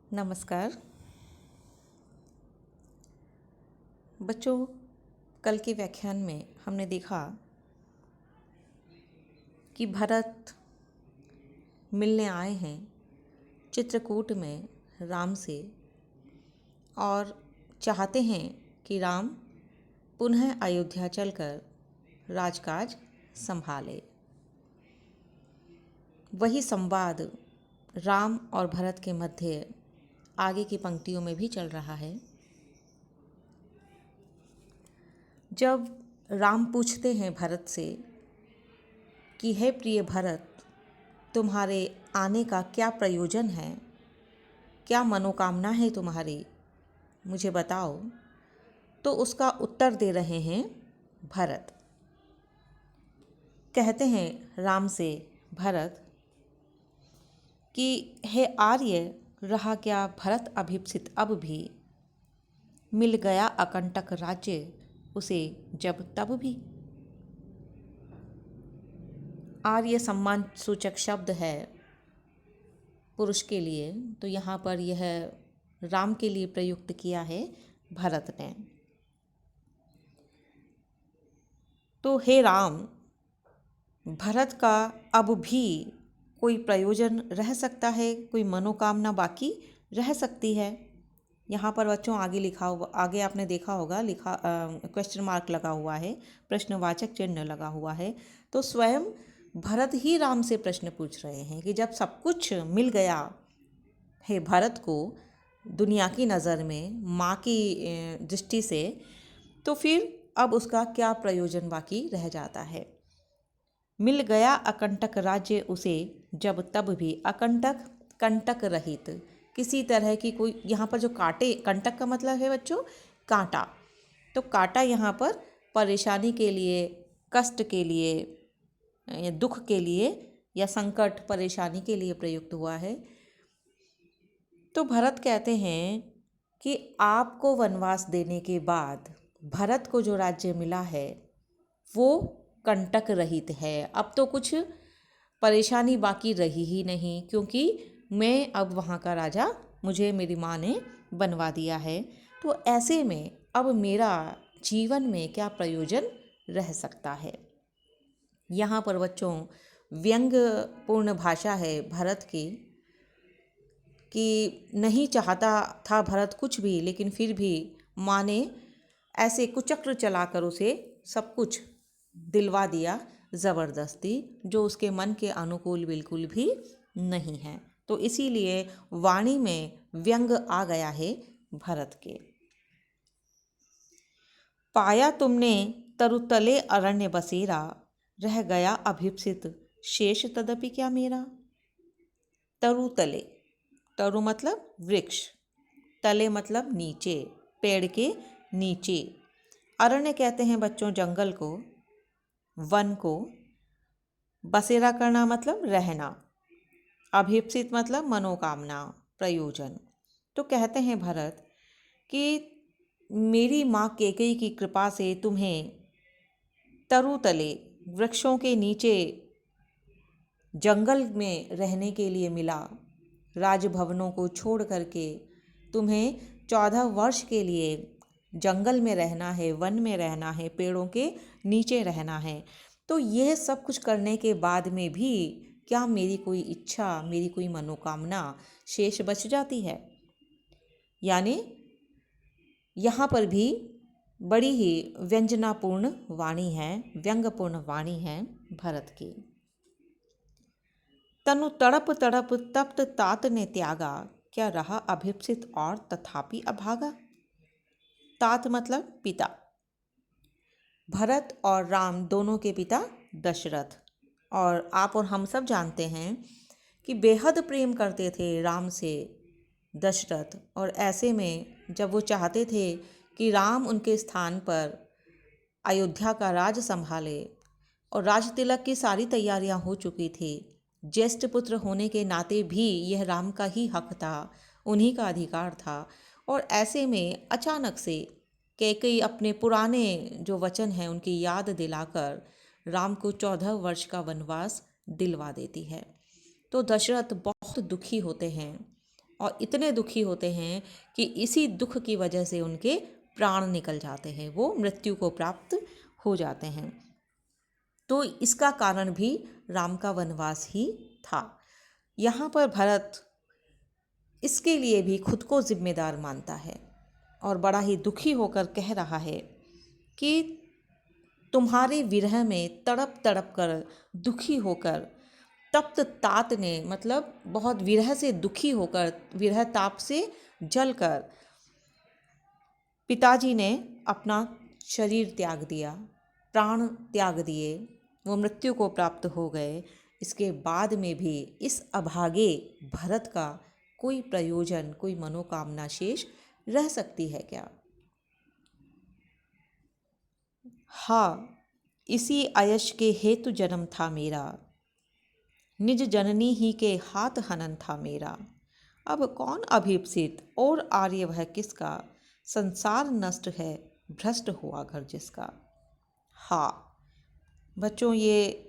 नमस्कार बच्चों। कल के व्याख्यान में हमने देखा कि भरत मिलने आए हैं चित्रकूट में राम से और चाहते हैं कि राम पुनः अयोध्या चलकर राजकाज संभाले। वही संवाद राम और भरत के मध्य आगे की पंक्तियों में भी चल रहा है। जब राम पूछते हैं भरत से कि हे प्रिय भरत, तुम्हारे आने का क्या प्रयोजन है, क्या मनोकामना है तुम्हारी, मुझे बताओ। तो उसका उत्तर दे रहे हैं भरत। कहते हैं राम से भरत कि हे आर्य, रहा क्या भरत अभीप्सित अब भी, मिल गया अकंटक राज्य उसे जब तब भी। आर्य सम्मान सूचक शब्द है पुरुष के लिए, तो यहाँ पर यह राम के लिए प्रयुक्त किया है भरत ने। तो हे राम, भरत का अब भी कोई प्रयोजन रह सकता है, कोई मनोकामना बाकी रह सकती है। यहाँ पर बच्चों आगे लिखा हुआ, आगे आपने देखा होगा लिखा क्वेश्चन मार्क लगा हुआ है, प्रश्नवाचक चिन्ह लगा हुआ है। तो स्वयं भरत ही राम से प्रश्न पूछ रहे हैं कि जब सब कुछ मिल गया है भरत को दुनिया की नज़र में, माँ की दृष्टि से, तो फिर अब उसका क्या प्रयोजन बाकी रह जाता है। मिल गया अकंटक राज्य उसे जब तब भी। अकंटक, कंटक रहित, किसी तरह की कोई, यहाँ पर जो कांटे, कंटक का मतलब है बच्चों कांटा, तो कांटा यहाँ पर परेशानी के लिए, कष्ट के लिए या दुख के लिए या संकट परेशानी के लिए प्रयुक्त हुआ है। तो भरत कहते हैं कि आपको वनवास देने के बाद भरत को जो राज्य मिला है वो कंटक रहित है। अब तो कुछ परेशानी बाकी रही ही नहीं, क्योंकि मैं अब वहाँ का राजा, मुझे मेरी माँ ने बनवा दिया है। तो ऐसे में अब मेरा जीवन में क्या प्रयोजन रह सकता है। यहाँ पर बच्चों व्यंग्यपूर्ण भाषा है भरत की, कि नहीं चाहता था भरत कुछ भी, लेकिन फिर भी माँ ने ऐसे कुचक्र चलाकर उसे सब कुछ दिलवा दिया ज़बरदस्ती, जो उसके मन के अनुकूल बिल्कुल भी नहीं है। तो इसीलिए वाणी में व्यंग आ गया है भरत के। पाया तुमने तरुतले अरण्य बसेरा, रह गया अभीप्सित शेष तदपि क्या मेरा। तरुतले, तरु मतलब वृक्ष, तले मतलब नीचे, पेड़ के नीचे। अरण्य कहते हैं बच्चों जंगल को, वन को। बसेरा करना मतलब रहना, अभीप्सित मतलब मनोकामना, प्रयोजन। तो कहते हैं भरत कि मेरी माँ कैकेयी की कृपा से तुम्हें तरुतले, वृक्षों के नीचे, जंगल में रहने के लिए मिला। राजभवनों को छोड़ करके तुम्हें 14 वर्ष के लिए जंगल में रहना है, वन में रहना है, पेड़ों के नीचे रहना है। तो यह सब कुछ करने के बाद में भी क्या मेरी कोई इच्छा, मेरी कोई मनोकामना शेष बच जाती है। यानी यहाँ पर भी बड़ी ही व्यंजनापूर्ण वाणी है, व्यंग्यपूर्ण वाणी है भरत की। तनु तड़प तड़प तप्त तात ने त्यागा, क्या रहा अभीप्सित और तथापि अभागा। तात मतलब पिता। भरत और राम दोनों के पिता दशरथ, और आप और हम सब जानते हैं कि बेहद प्रेम करते थे राम से दशरथ। और ऐसे में जब वो चाहते थे कि राम उनके स्थान पर अयोध्या का राज संभाले, और राज तिलक की सारी तैयारियां हो चुकी थी, ज्येष्ठ पुत्र होने के नाते भी यह राम का ही हक था, उन्हीं का अधिकार था। और ऐसे में अचानक से कैकेयी अपने पुराने जो वचन हैं उनकी याद दिलाकर राम को 14 वर्ष का वनवास दिलवा देती है। तो दशरथ बहुत दुखी होते हैं और इतने दुखी होते हैं कि इसी दुख की वजह से उनके प्राण निकल जाते हैं, वो मृत्यु को प्राप्त हो जाते हैं। तो इसका कारण भी राम का वनवास ही था। यहाँ पर भरत इसके लिए भी खुद को जिम्मेदार मानता है और बड़ा ही दुखी होकर कह रहा है कि तुम्हारे विरह में तड़प तड़प कर, दुखी होकर, तप्त तात ने, मतलब बहुत विरह से दुखी होकर, विरह ताप से जलकर पिताजी ने अपना शरीर त्याग दिया, प्राण त्याग दिए, वो मृत्यु को प्राप्त हो गए। इसके बाद में भी इस अभागे भरत का कोई प्रयोजन, कोई मनोकामना शेष रह सकती है क्या? हाँ, इसी आयश के हेतु जन्म था मेरा, निज जननी ही के हाथ हनन था मेरा। अब कौन अभीप्सित और आर्य वह किसका, संसार नष्ट है भ्रष्ट हुआ घर जिसका। हाँ बच्चों, ये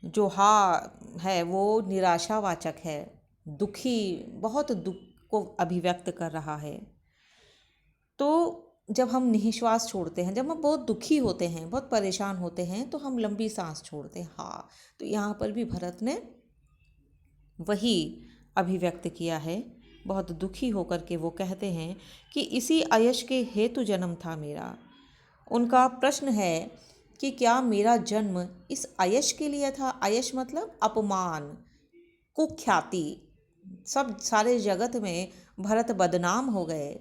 जो हाँ है वो निराशावाचक है, दुखी, बहुत दुख को अभिव्यक्त कर रहा है। तो जब हम निःश्वास छोड़ते हैं, जब हम बहुत दुखी होते हैं, बहुत परेशान होते हैं, तो हम लंबी सांस छोड़ते हैं। हाँ, तो यहाँ पर भी भरत ने वही अभिव्यक्त किया है। बहुत दुखी होकर के वो कहते हैं कि इसी आयश के हेतु जन्म था मेरा। उनका प्रश्न है कि क्या मेरा जन्म इस आयश के लिए था? आयश मतलब अपमान, कुख्याति, सब सारे जगत में भरत बदनाम हो गए।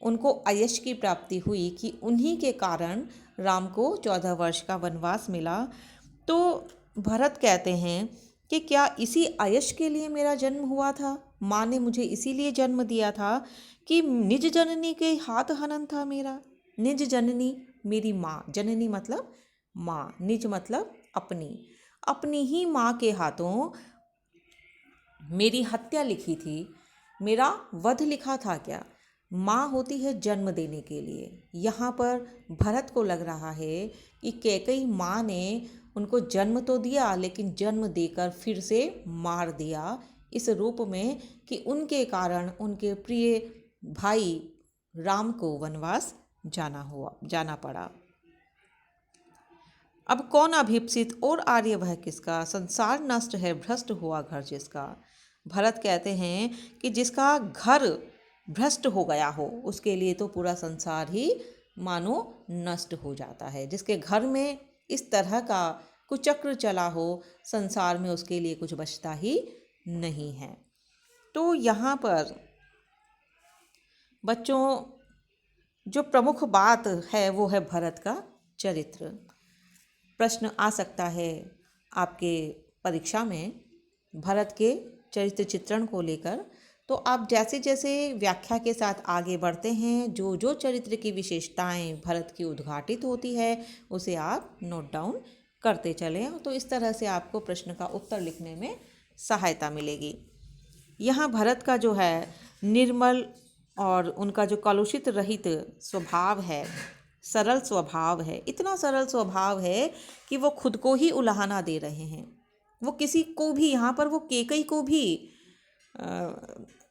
उनको आयश की प्राप्ति हुई कि उन्हीं के कारण राम को 14 वर्ष का वनवास मिला। तो भरत कहते हैं कि क्या इसी आयश के लिए मेरा जन्म हुआ था? माँ ने मुझे इसीलिए जन्म दिया था कि निज जननी के हाथ हनन था मेरा। निज जननी मेरी माँ, जननी मतलब माँ, निज मतलब अपनी, अपनी ही माँ के हाथों मेरी हत्या लिखी थी, मेरा वध लिखा था क्या? माँ होती है जन्म देने के लिए। यहाँ पर भरत को लग रहा है कि कैकेयी माँ ने उनको जन्म तो दिया, लेकिन जन्म देकर फिर से मार दिया, इस रूप में कि उनके कारण उनके प्रिय भाई राम को वनवास जाना पड़ा। अब कौन अभीप्सित और आर्य वह किसका, संसार नष्ट है भ्रष्ट हुआ घर जिसका। भरत कहते हैं कि जिसका घर भ्रष्ट हो गया हो, उसके लिए तो पूरा संसार ही मानो नष्ट हो जाता है। जिसके घर में इस तरह का कुचक्र चला हो, संसार में उसके लिए कुछ बचता ही नहीं है। तो यहाँ पर बच्चों जो प्रमुख बात है वो है भरत का चरित्र। प्रश्न आ सकता है आपके परीक्षा में भरत के चरित्र चित्रण को लेकर। तो आप जैसे जैसे व्याख्या के साथ आगे बढ़ते हैं, जो जो चरित्र की विशेषताएं भरत की उद्घाटित होती है उसे आप नोट डाउन करते चलें। तो इस तरह से आपको प्रश्न का उत्तर लिखने में सहायता मिलेगी। यहाँ भरत का जो है निर्मल और उनका जो कलुषित रहित स्वभाव है, सरल स्वभाव है, इतना सरल स्वभाव है कि वो खुद को ही उलाहना दे रहे हैं। वो किसी को भी, यहाँ पर वो कैकेयी को भी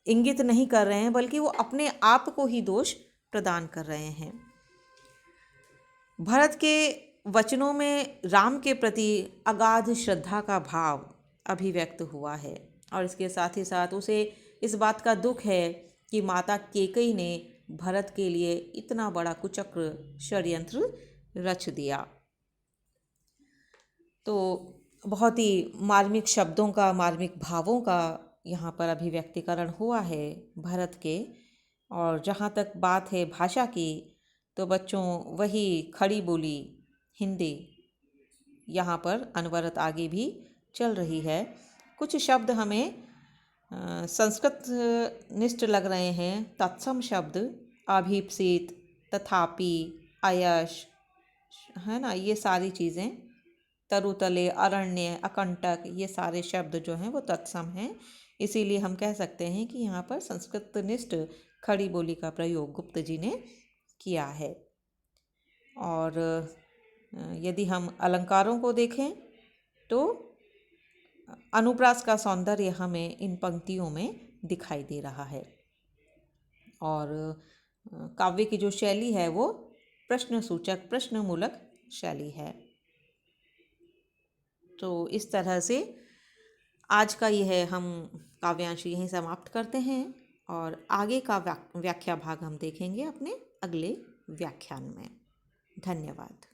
इंगित नहीं कर रहे हैं, बल्कि वो अपने आप को ही दोष प्रदान कर रहे हैं। भरत के वचनों में राम के प्रति अगाध श्रद्धा का भाव अभिव्यक्त हुआ है और इसके साथ ही साथ उसे इस बात का दुख है कि माता कैकेयी ने भरत के लिए इतना बड़ा कुचक्र षड्यंत्र रच दिया। तो बहुत ही मार्मिक शब्दों का, मार्मिक भावों का यहाँ पर अभिव्यक्तिकरण हुआ है भरत के। और जहाँ तक बात है भाषा की, तो बच्चों वही खड़ी बोली हिंदी यहाँ पर अनवरत आगे भी चल रही है। कुछ शब्द हमें संस्कृत निष्ठ लग रहे हैं, तत्सम शब्द अभीप्सित, तथापि, अयश, है ना, ये सारी चीज़ें, तरुतले, अरण्य, अकंटक, ये सारे शब्द जो हैं वो तत्सम हैं। इसीलिए हम कह सकते हैं कि यहाँ पर संस्कृत निष्ठ खड़ी बोली का प्रयोग गुप्त जी ने किया है। और यदि हम अलंकारों को देखें तो अनुप्रास का सौंदर्य हमें इन पंक्तियों में दिखाई दे रहा है। और काव्य की जो शैली है वो प्रश्नसूचक प्रश्नमूलक शैली है। तो इस तरह से आज का यह हम काव्यांश यहीं समाप्त करते हैं और आगे का व्याख्या भाग हम देखेंगे अपने अगले व्याख्यान में। धन्यवाद।